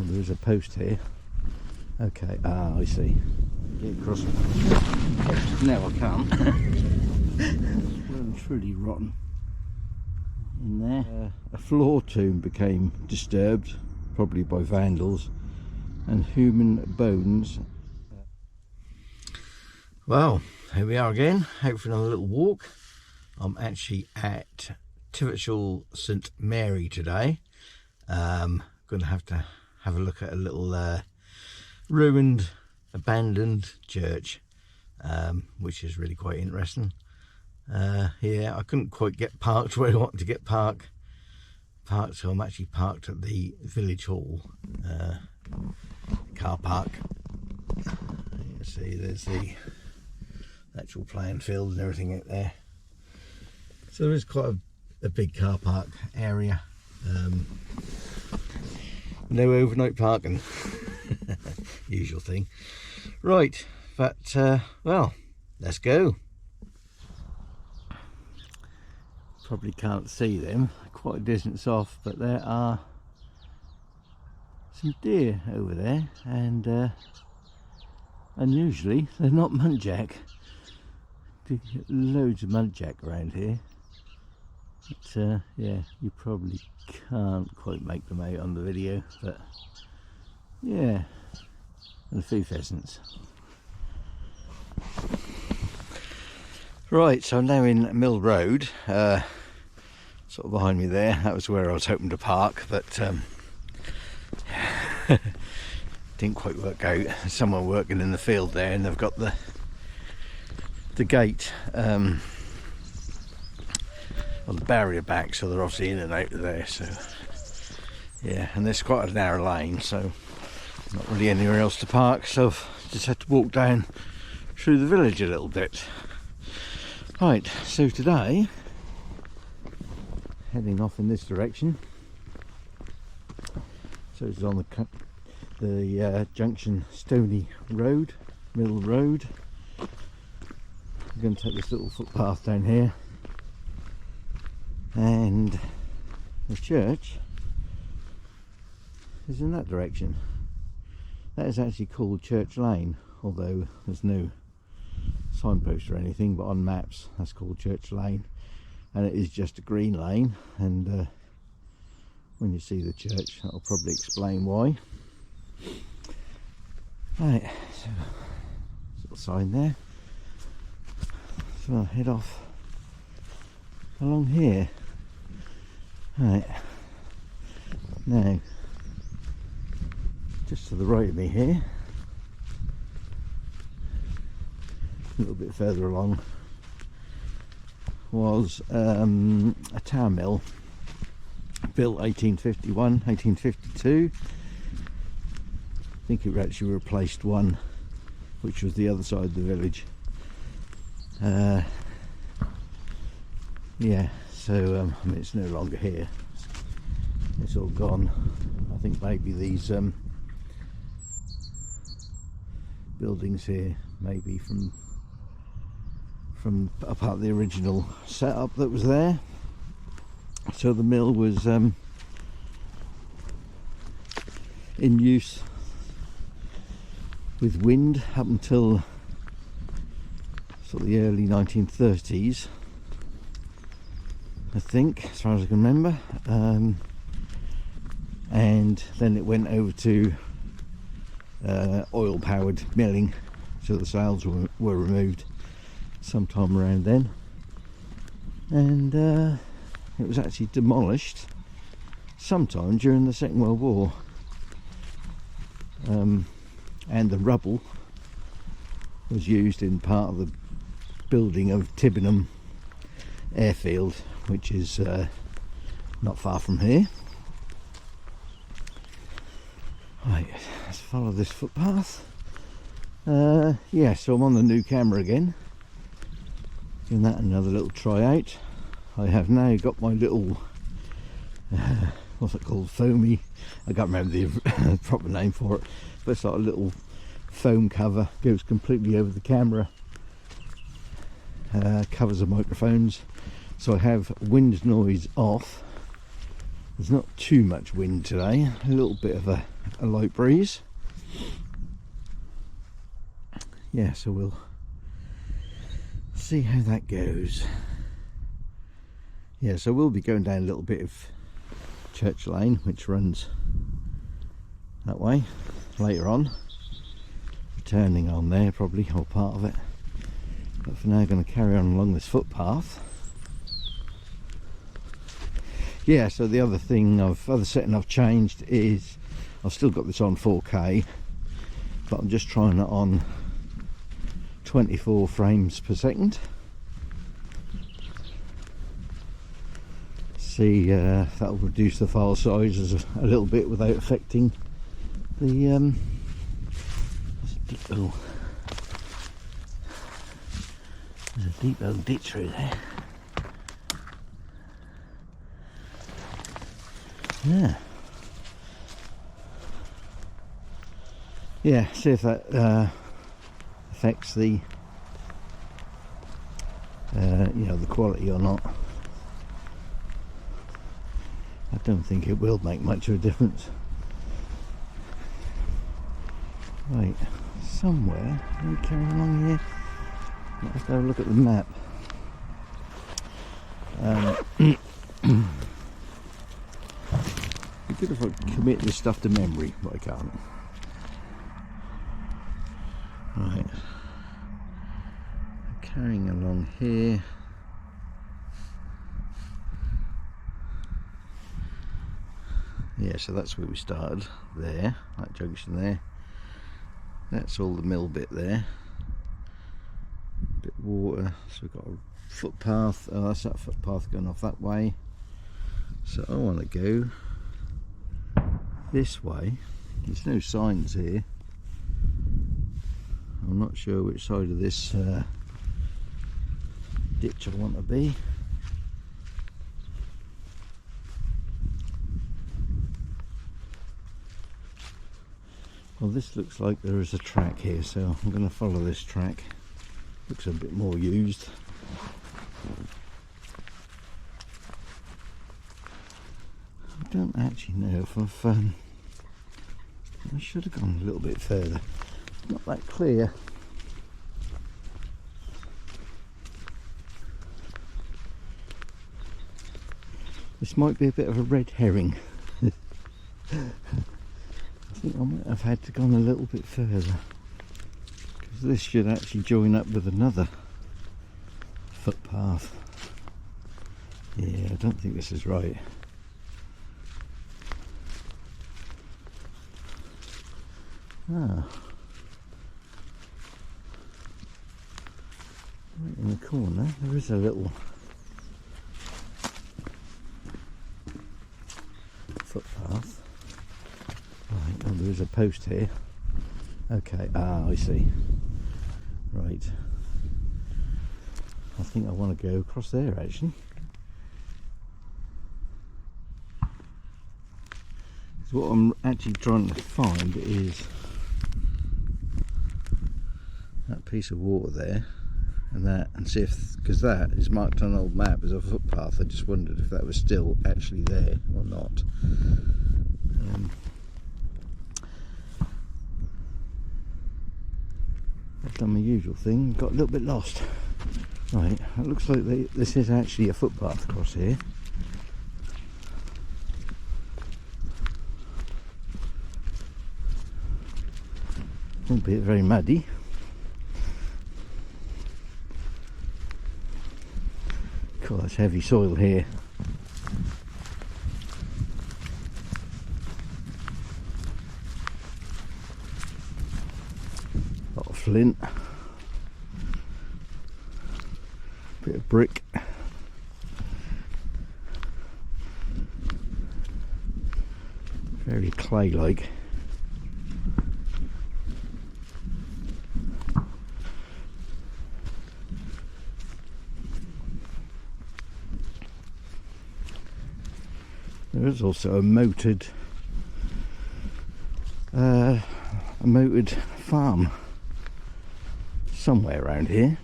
there is a post here. Okay, I see. Get across. Now I can't. Well and truly rotten in there. A floor tomb became disturbed, probably by vandals, and human bones. Well, here we are again, hopefully on a little walk. I'm actually at Tivetshall St Mary today. Going to have a look at a little ruined, abandoned church, which is really quite interesting. Yeah, I couldn't quite get parked where I wanted to get parked, so I'm actually parked at the village hall car park. You can see there's the actual playing field and everything out there. So there is quite a big car park area. No overnight parking. Usual thing. Right, but well, let's go. Probably can't see them, quite a distance off, but there are some deer over there, and unusually they're not muntjac. You get loads of muntjac around here, but yeah, you probably can't quite make them out on the video, but yeah, and a few pheasants. Right, so I'm now in Mill Road, sort of behind me there. That was where I was hoping to park, but didn't quite work out. Someone working in the field there, and they've got the gate, or the barrier back, so they're obviously in and out of there. So yeah, and there's quite a narrow lane, so not really anywhere else to park, so I've just had to walk down through the village a little bit. Right, so today, heading off in this direction. So it's on the Junction Stony Road, Mill Road. I'm going to take this little footpath down here, and the church is in that direction. That is actually called Church Lane, although there's no signpost or anything, but on maps that's called Church Lane, and it is just a green lane, and when you see the church that'll probably explain why. Right, so little sign there, so I'll head off along here. Right, now just to the right of me here, a little bit further along, was a tower mill built 1851, 1852. I think it actually replaced one which was the other side of the village. Yeah, so I mean, it's no longer here, it's all gone. I think maybe these buildings here maybe from a part of the original setup that was there. So the mill was in use with wind up until sort of the early 1930s, I think, as far as I can remember, and then it went over to oil powered milling, so the sails were removed sometime around then, and it was actually demolished sometime during the Second World War, and the rubble was used in part of the building of Tibenham airfield, which is not far from here. Right, let's follow this footpath. Yeah, so I'm on the new camera again, giving that another little try out. I have now got my little what's it called, foamy, I can't remember the proper name for it, but it's like a little foam cover, goes completely over the camera, covers the microphones, so I have wind noise off, There's not too much wind today, a little bit of a light breeze. Yeah, so we'll see how that goes. Yeah, so we'll be going down a little bit of Church Lane, which runs that way later on, returning on there probably, or part of it, but for now I'm going to carry on along this footpath. Yeah, so the other thing, other setting I've changed is I've still got this on 4K, but I'm just trying it on 24 frames per second. See, that'll reduce the file sizes a little bit without affecting the there's a deep old ditch through there. Yeah, see if that affects the you know, the quality or not. I don't think it will make much of a difference. Right, somewhere, are we carrying along here? Let's have a look at the map. It'd be good if I could commit this stuff to memory, but I can't. Right, carrying along here. Yeah, so that's where we started, there, that junction there. That's all the mill bit there. Bit of water, so we've got a footpath. Oh, that's that footpath going off that way. So I want to go this way. There's no signs here. I'm not sure which side of this ditch I want to be. Well, this looks like there is a track here, so I'm going to follow this track. Looks a bit more used. I don't actually know if I should have gone a little bit further. Not that clear. This might be a bit of a red herring. I think I might have had to gone a little bit further, because this should actually join up with another footpath. Yeah, I don't think this is right. Ah, right in the corner there is a little footpath. Right, oh, there is a post here. Okay, I see. Right. I think I want to go across there actually. So what I'm actually trying to find is that piece of water there, and see if, because that is marked on an old map as a footpath. I just wondered if that was still actually there or not. I've done my usual thing, got a little bit lost. Right, it looks like this is actually a footpath across here. Albeit very muddy. Cool, that's heavy soil here. Lot of flint. Bit of brick. Very clay-like. There is also a moated farm somewhere around here.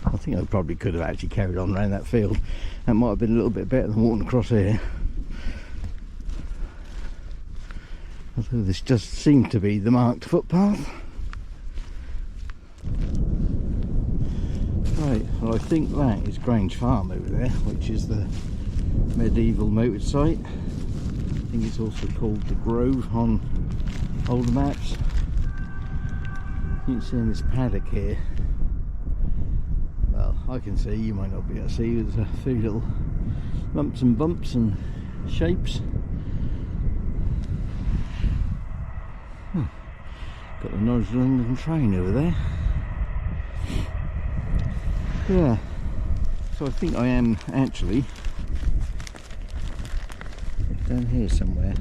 I think I probably could have actually carried on around that field. That might have been a little bit better than walking across here. Although this does seem to be the marked footpath. Right, well I think that is Grange Farm over there, which is the medieval moated site. I think it's also called the Grove on older maps. You can see in this paddock here, well I can see, you might not be able to see, there's a few little lumps and bumps and shapes. Got the Norwich London train over there. Yeah, so I think I am actually down here somewhere.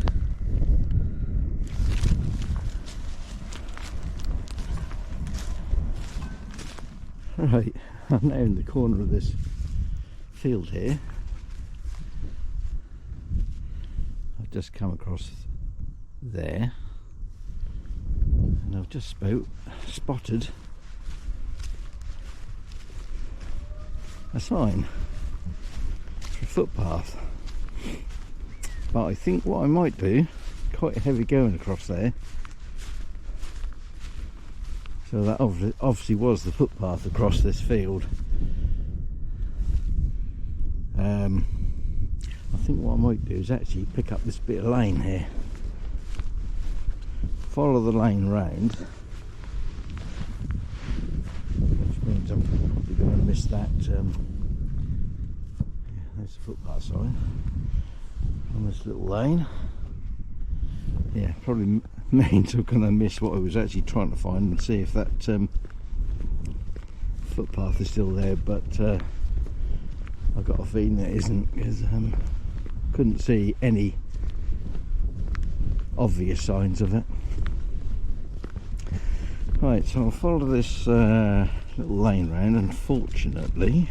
Right, I'm now in the corner of this field here. I've just come across there, and I've just spotted a sign for a footpath. But I think what I might do, quite heavy going across there, so that obviously was the footpath across this field. I think what I might do is actually pick up this bit of lane here, follow the lane round, which means I'm probably going to miss that. There's the footpath sign on this little lane. Yeah, probably means I'm going to miss what I was actually trying to find and see if that footpath is still there, but I've got a feeling it isn't, because couldn't see any obvious signs of it. Right, so I'll follow this little lane round. Unfortunately,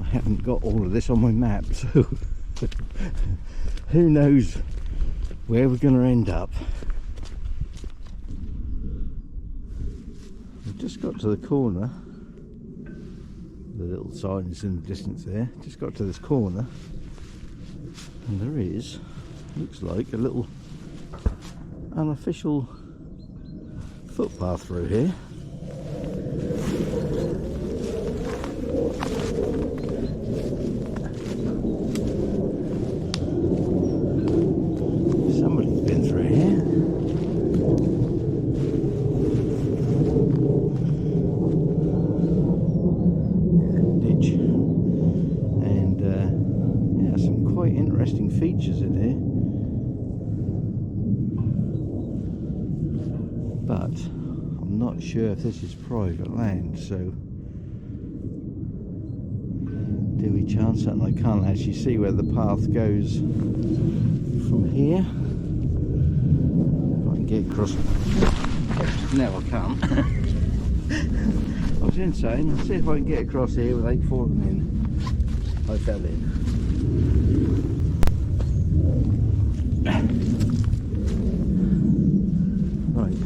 I haven't got all of this on my map, so who knows where we're going to end up. We've just got to the corner. The little sign is in the distance there. Just got to this corner, and there is, looks like, a little unofficial footpath through here. Somebody's been through here. Ditch. And yeah, some quite interesting features in here. But I'm not sure if this is private land, so do we chance that? And I can't actually see where the path goes from here. If I can get across. No, I can't. I was insane. Let's see if I can get across here without falling in. I fell in. Right.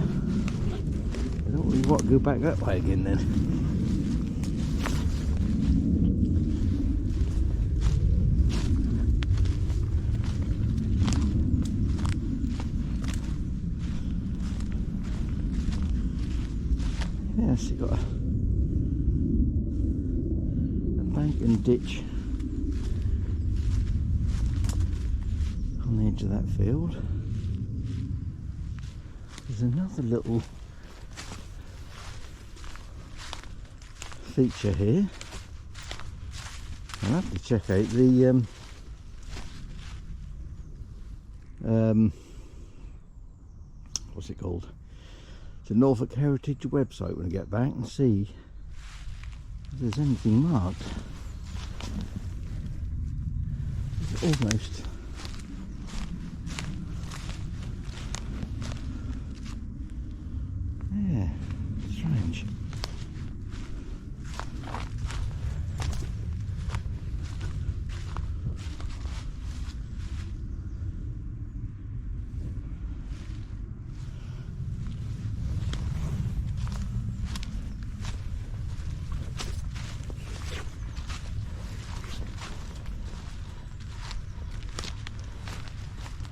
I don't really want to go back that way again then. Yes, you've got a bank and ditch on the edge of that field. There's another little feature here. I'll have to check out the what's it called? The Norfolk Heritage website when I get back and see if there's anything marked. It's almost yeah, strange.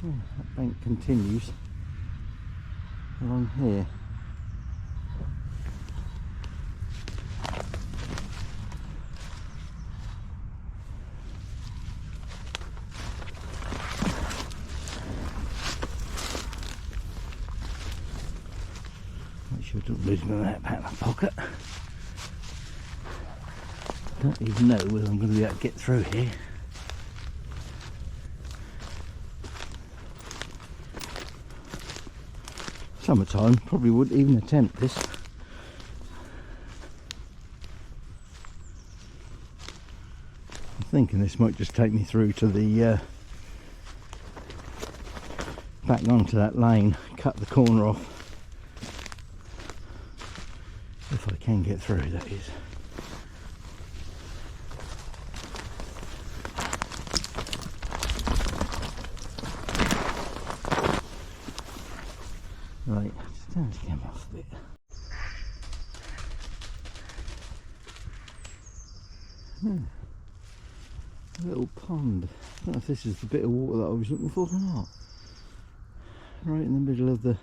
Oh, that bank continues along here. Make sure I don't lose my map out of my pocket. Don't even know whether I'm going to be able to get through here. Summertime, probably wouldn't even attempt this. I'm thinking this might just take me through to the back onto that lane, cut the corner off. If I can get through, that is. Right, just turn this camera off a bit. A little pond. I don't know if this is the bit of water that I was looking for or not. Right in the middle of the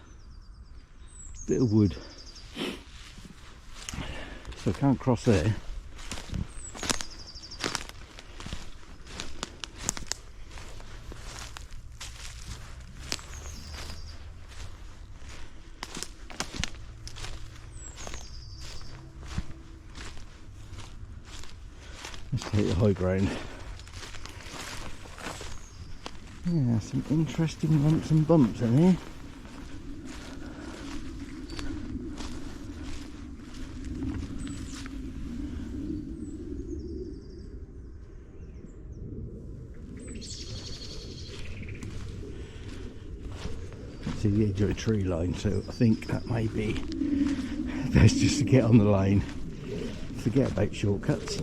bit of wood. So I can't cross there. Let's take the high ground. Yeah, some interesting lumps and bumps in here. See the edge of a tree line, so I think that may be best just to get on the lane. Forget about shortcuts.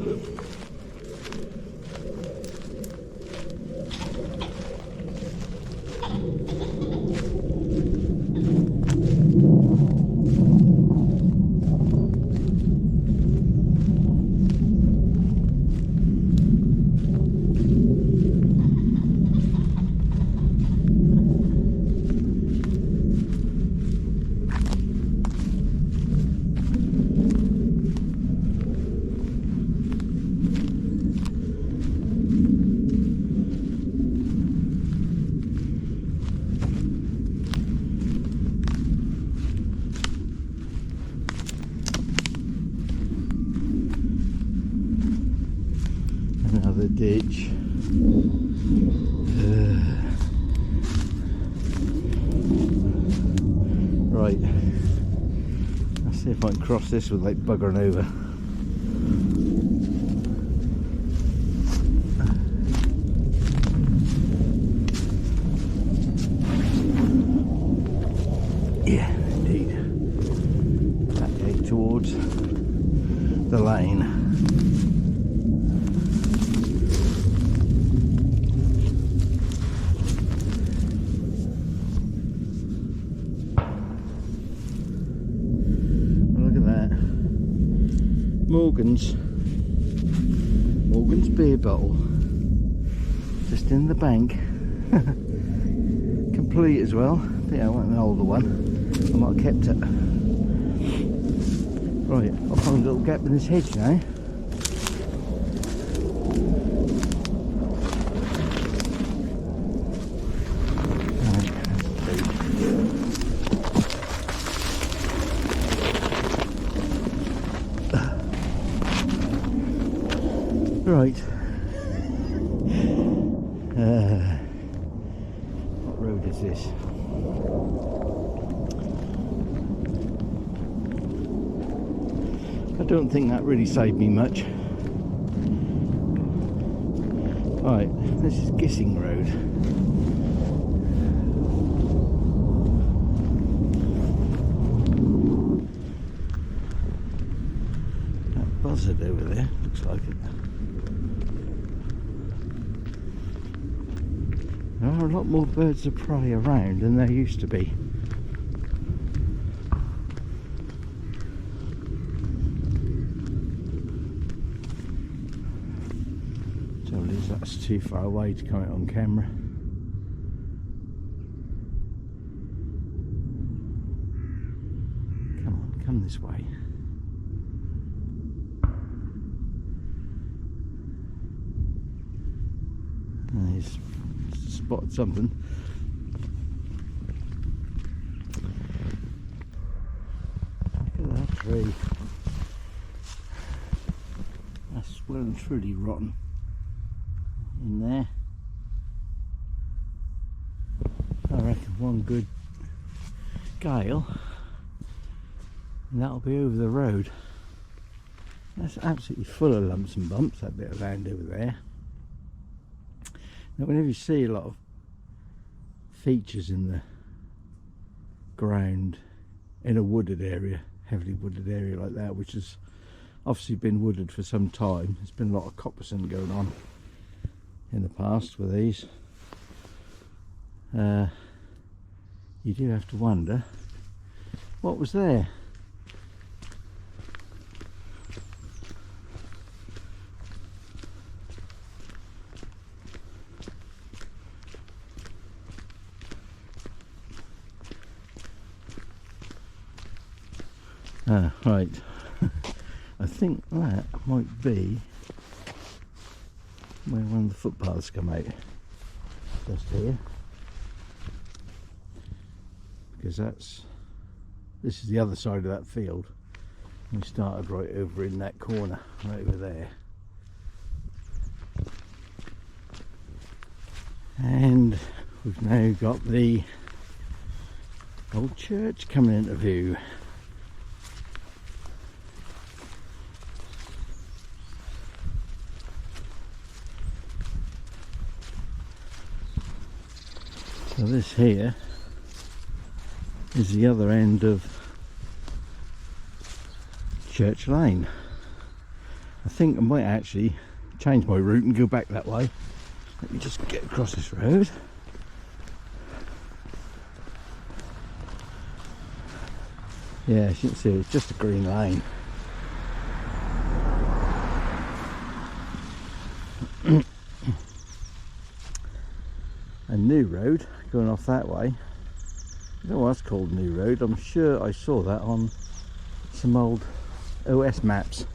Another ditch. Right, let's see if I can cross this without buggering over. Yeah, indeed. That gate towards the lane. Morgan's beer bottle, just in the bank, complete as well. I think I want an older one. I might have kept it. Right, I'll find a little gap in this hedge now. Right, what road is this? I don't think that really saved me much. Right, this is Gissing Road. That buzzard over there, looks like it. There are a lot more birds of prey around than there used to be. Trouble is, that's too far away to come out on camera. come this way. He's spotted something. Look at that tree. That's well and truly rotten in there. I reckon one good gale and that'll be over the road. That's absolutely full of lumps and bumps, that bit of land over there. Now whenever you see a lot of features in the ground in a wooded area, heavily wooded area like that, which has obviously been wooded for some time, there's been a lot of coppice going on in the past with these, you do have to wonder what was there. Right, I think that might be where one of the footpaths come out, just here, because this is the other side of that field. We started right over in that corner, right over there, and we've now got the old church coming into view. So this here is the other end of Church Lane. I think I might actually change my route and go back that way. Let me just get across this road. Yeah, as you can see, it's just a green lane. A new road going off that way. I don't know what's called New Road. I'm sure I saw that on some old OS maps.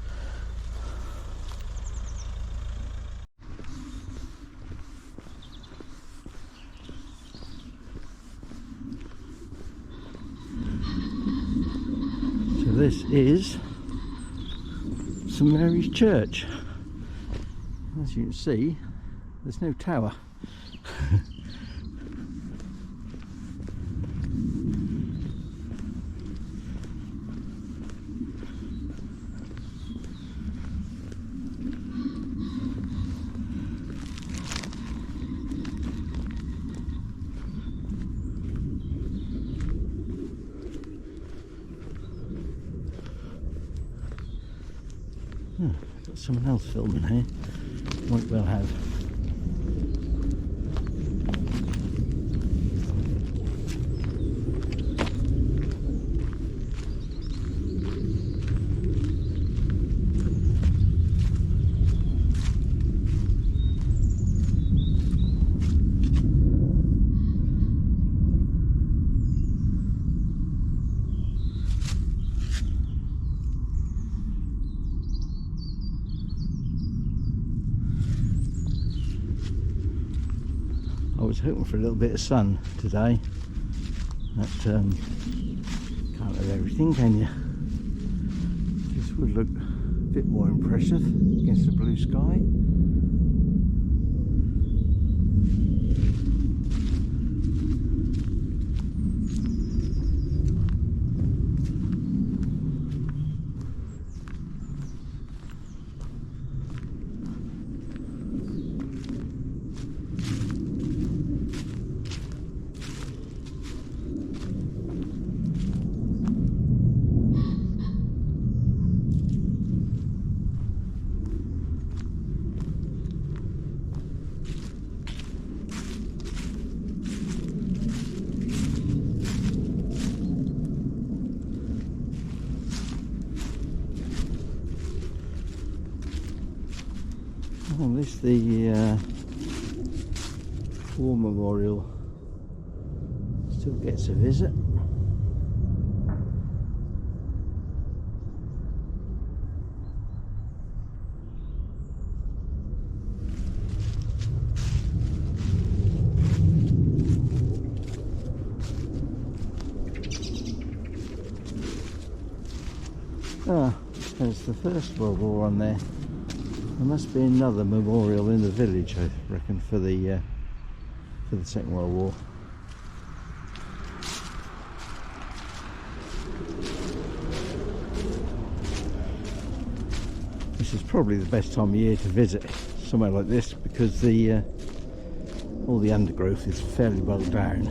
So this is St Mary's Church. As you can see, there's no tower. Got someone else filming here. Might well have. I was hoping for a little bit of sun today, but can't have everything, can you? This would look a bit more impressive against the blue sky. At least the War Memorial still gets a visit. Ah, there's the First World War on there. There must be another memorial in the village, I reckon, for the Second World War. This is probably the best time of year to visit somewhere like this, because all the undergrowth is fairly well down.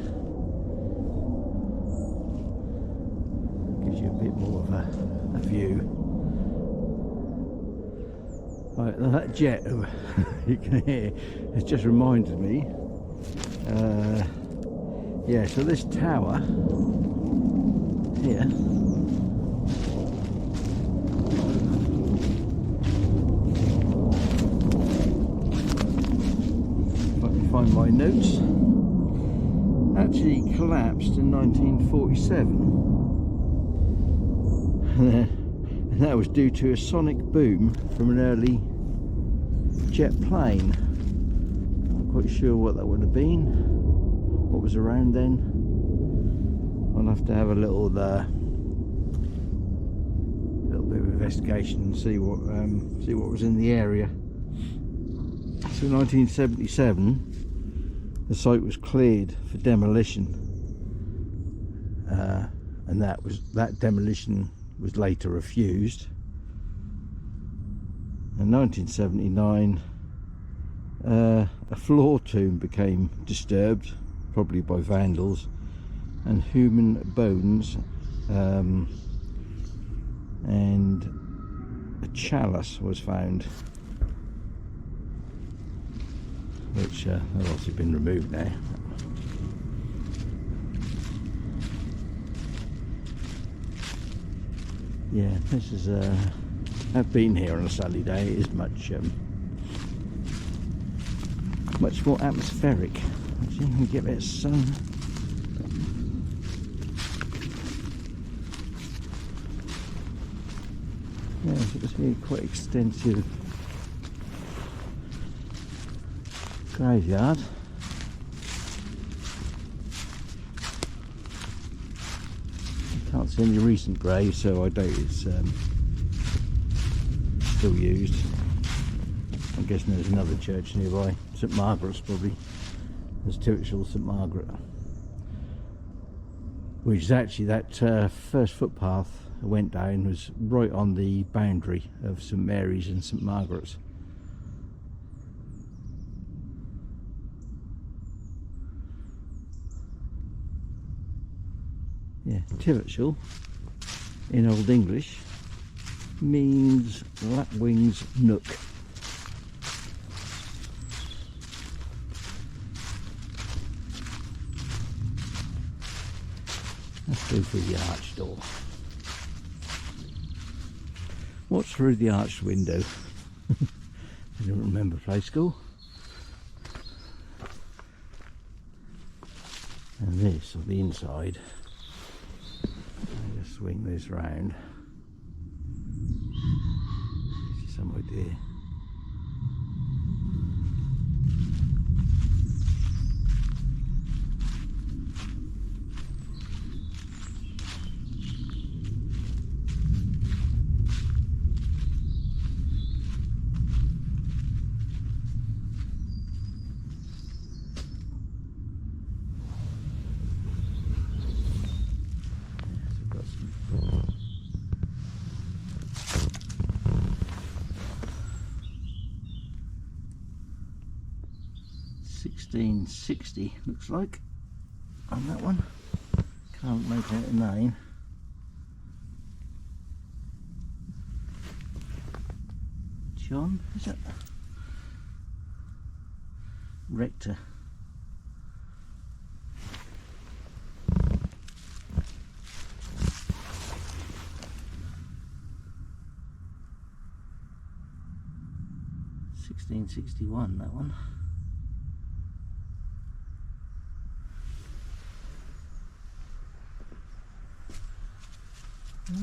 Gives you a bit more of a view. Right, that jet you can hear has just reminded me. Yeah, so this tower here, if I can find my notes, actually collapsed in 1947. And that was due to a sonic boom from an early jet plane. Not quite sure what that would have been, what was around then. I'll have to have a little bit of investigation and see what was in the area. So 1977, the site was cleared for demolition, and that demolition was later refused. In 1979, a floor tomb became disturbed, probably by vandals, and human bones and a chalice was found, which has obviously been removed now. Yeah, this is I've been here on a sunny day. It is much more atmospheric. Actually, you can get a bit of sun. Yeah, so it's really quite extensive graveyard. Can't see any recent graves, so I doubt it's still used. I'm guessing there's another church nearby. St Margaret's probably. There's Tivetshall St Margaret, which is actually that first footpath I went down was right on the boundary of St Mary's and St Margaret's. Yeah, Tivetshall in Old English means lapwing's nook. Let's go through the arched door. What's through the arched window? I don't remember play school. And this on the inside. Just swing this round. Gives you some idea. $16.60 looks like on that one. Can't make out a name. John, is it? Rector. $16.61 that one. Oh.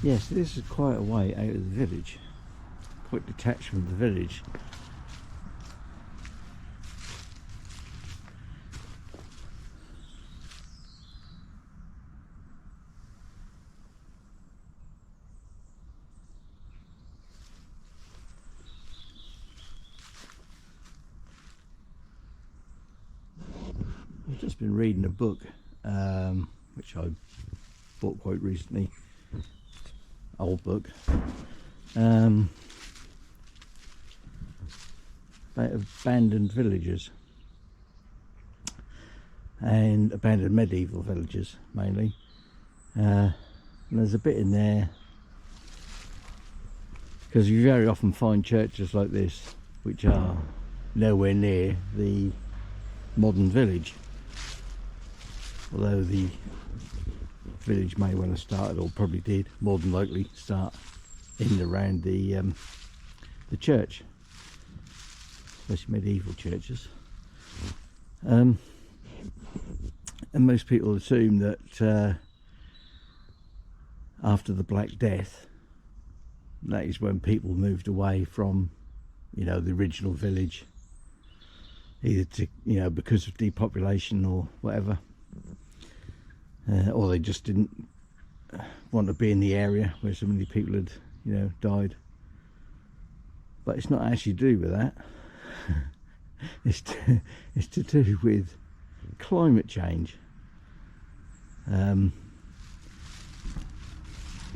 Yes, this is quite a way out of the village, quite detached from the village. just been reading a book, which I bought quite recently, old book, about abandoned villages and abandoned medieval villages mainly. And there's a bit in there, because you very often find churches like this which are nowhere near the modern village, although the village may well have started, or probably did, more than likely start in and around the church, especially medieval churches. And most people assume that after the Black Death, that is when people moved away from, you know, the original village, either to, you know, because of depopulation or whatever, or they just didn't want to be in the area where so many people had, you know, died. But it's not actually to do with that. It's to do with climate change,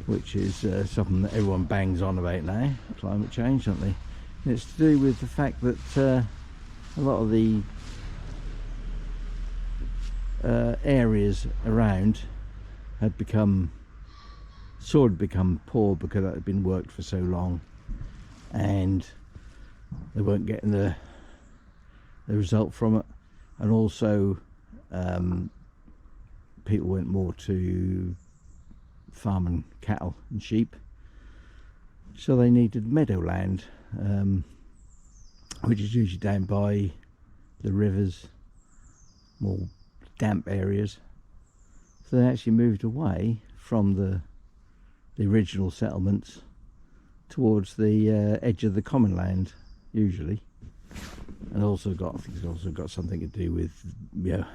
which is something that everyone bangs on about now, climate change, don't they? And it's to do with the fact that a lot of the areas around had become poor because it had been worked for so long, and they weren't getting the result from it. And also people went more to farming cattle and sheep, so they needed meadowland, which is usually down by the rivers, more damp areas. So they actually moved away from the original settlements towards the edge of the common land, usually. And also I think it's also got something to do with, you know,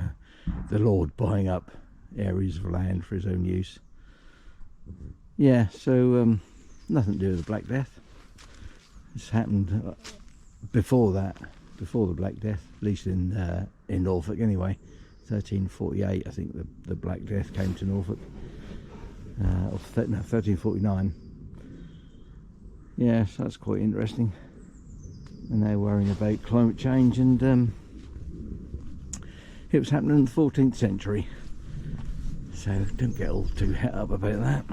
the Lord buying up areas of land for his own use. Yeah, so nothing to do with the Black Death. This happened before that, before the Black Death, at least in Norfolk anyway. 1348, I think the Black Death came to Norfolk. No, 1349. Yeah, so that's quite interesting. And they're worrying about climate change, and it was happening in the 14th century. So don't get all too het up about that.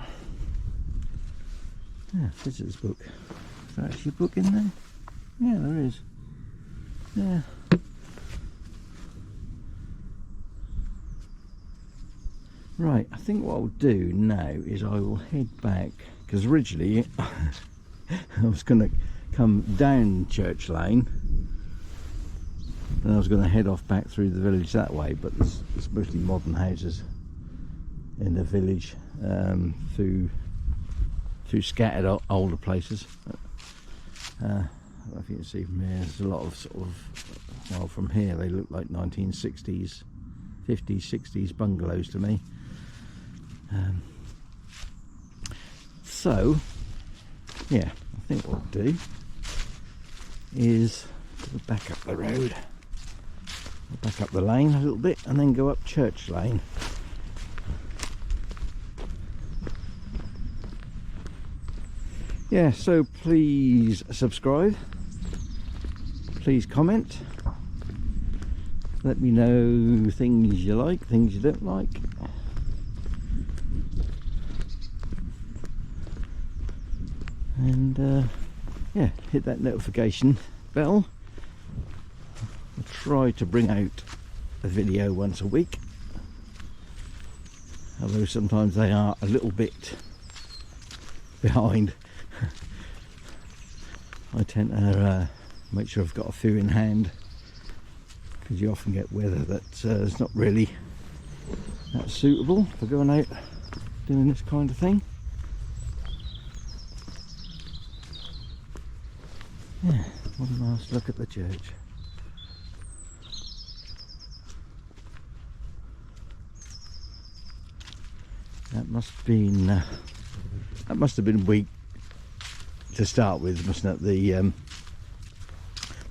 Yeah, visitor's book. Is there actually a book in there? Yeah, there is. Yeah. Right, I think what I'll do now is I will head back, because originally I was going to come down Church Lane, and I was going to head off back through the village that way, but there's mostly modern houses in the village, through scattered older places. I don't know if you can see from here, there's a lot of sort of, well, from here they look like 1960s, 50s, 60s bungalows to me. So yeah, I think what I'll do is go back up the road, back up the lane a little bit, and then go up Church Lane. Yeah, so please subscribe, please comment, let me know things you like, things you don't like. And yeah, hit that notification bell. I'll try to bring out a video once a week, although sometimes they are a little bit behind. I tend to make sure I've got a few in hand, because you often get weather that is not really that suitable for going out doing this kind of thing. Yeah, one last look at the church. That must have been weak to start with, mustn't it?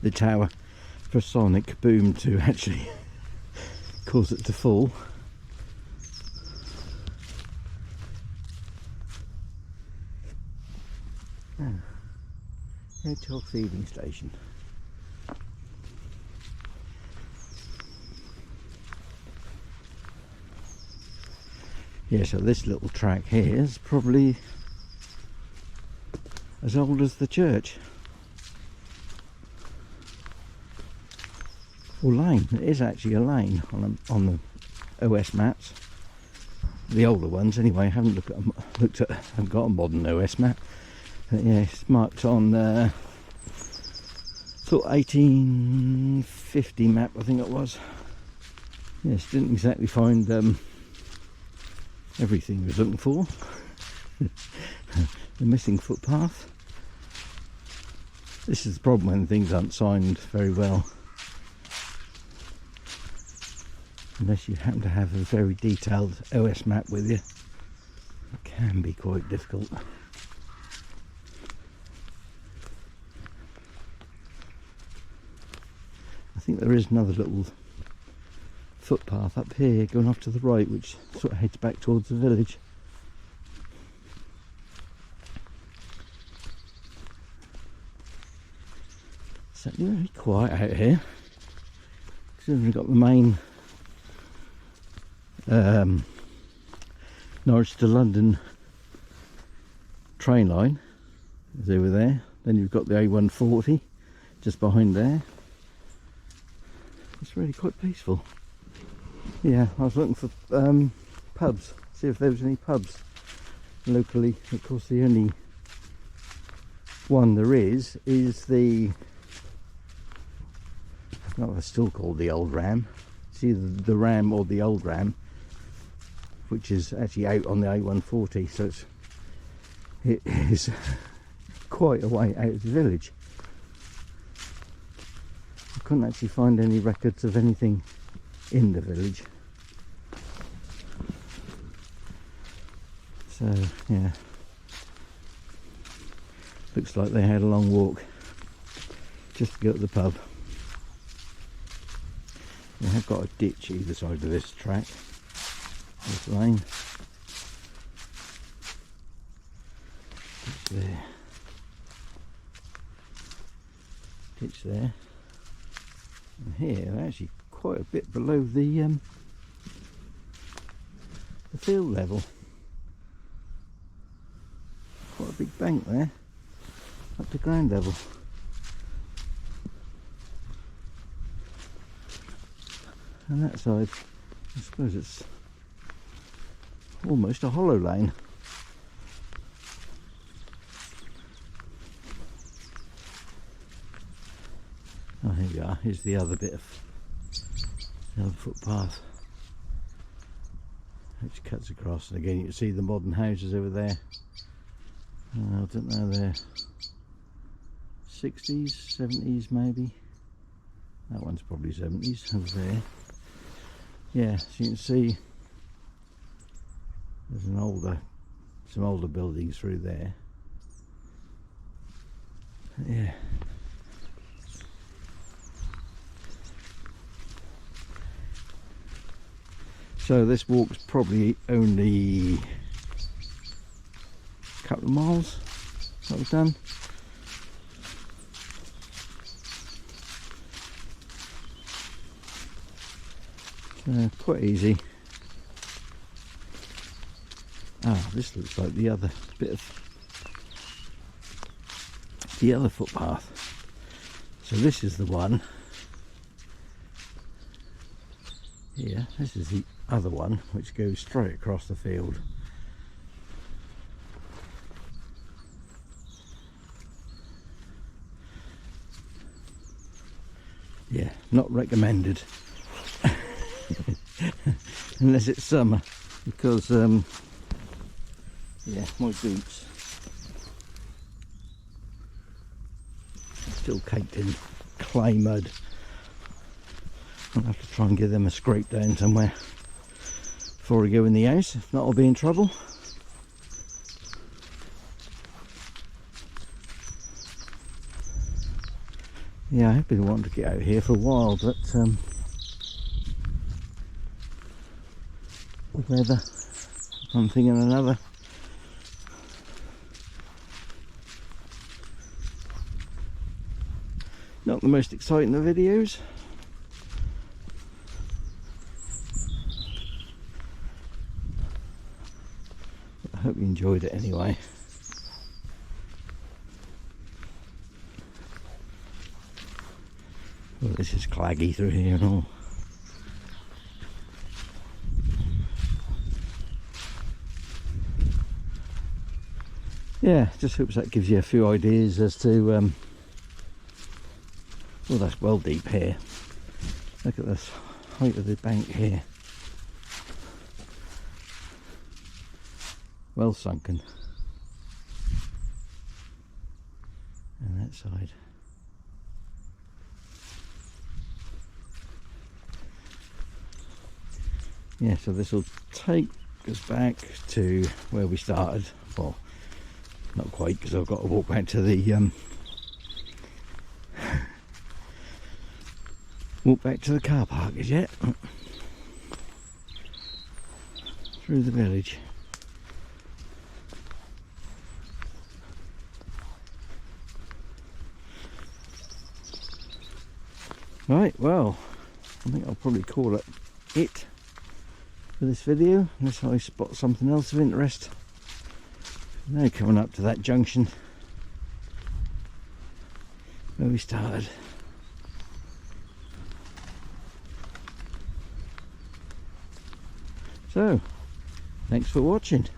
The tower, for sonic boom to actually cause it to fall. Hedgehog feeding station. Yeah, so this little track here is probably as old as the church. Or lane. It is actually a lane on the OS maps. The older ones anyway. I haven't haven't got a modern OS map. But yeah, it's marked on sort of 1850 map, I think it was. Yes, didn't exactly find everything we was looking for. The missing footpath. This is the problem when things aren't signed very well. Unless you happen to have a very detailed OS map with you, it can be quite difficult. I think there is another little footpath up here going off to the right, which sort of heads back towards the village. It's certainly very quiet out here. Considering we've got the main Norwich to London train line is over there. Then you've got the A140 just behind there. It's really quite peaceful. Yeah, I was looking for pubs, see if there was any pubs locally. Of course, the only one there is the, no, it's still called the Old Ram. It's either the Ram or the Old Ram, which is actually out on the A140, so it is quite a way out of the village. I couldn't actually find any records of anything in the village. So yeah, looks like they had a long walk just to go to the pub. They have got a ditch either side of this track, this lane. Ditch there, ditch there, and here they're actually quite a bit below the field level. Quite a big bank there, up to ground level. And that side, I suppose it's almost a hollow lane. Oh, here we are. Here's the other bit of the other footpath which cuts across, and again you can see the modern houses over there. I don't know, they're 60s, 70s maybe. That one's probably 70s over there. Yeah, so you can see there's some older buildings through there. Yeah. So this walk's probably only a couple of miles that we've done. Quite easy. Ah, this looks like the other bit of the other footpath. So this is the one here. This is the other one which goes straight across the field. Yeah, not recommended. Unless it's summer, because yeah, my boots are still caked in clay mud. I'll have to try and give them a scrape down somewhere before we go in the house. If not, I'll be in trouble. Yeah, I've been wanting to get out here for a while, but weather, one thing and another. Not the most exciting of videos. I hope you enjoyed it anyway. Well, this is claggy through here and all. Yeah, just hopes that gives you a few ideas as to well, that's well deep here. Look at this height of the bank here. Well sunken. And that side. Yeah, so this will take us back to where we started. Well, not quite, because I've got to walk back to the car park as yet. Through the village. Right, well, I think I'll probably call it for this video, unless I spot something else of interest. Now coming up to that junction where we started. So, thanks for watching.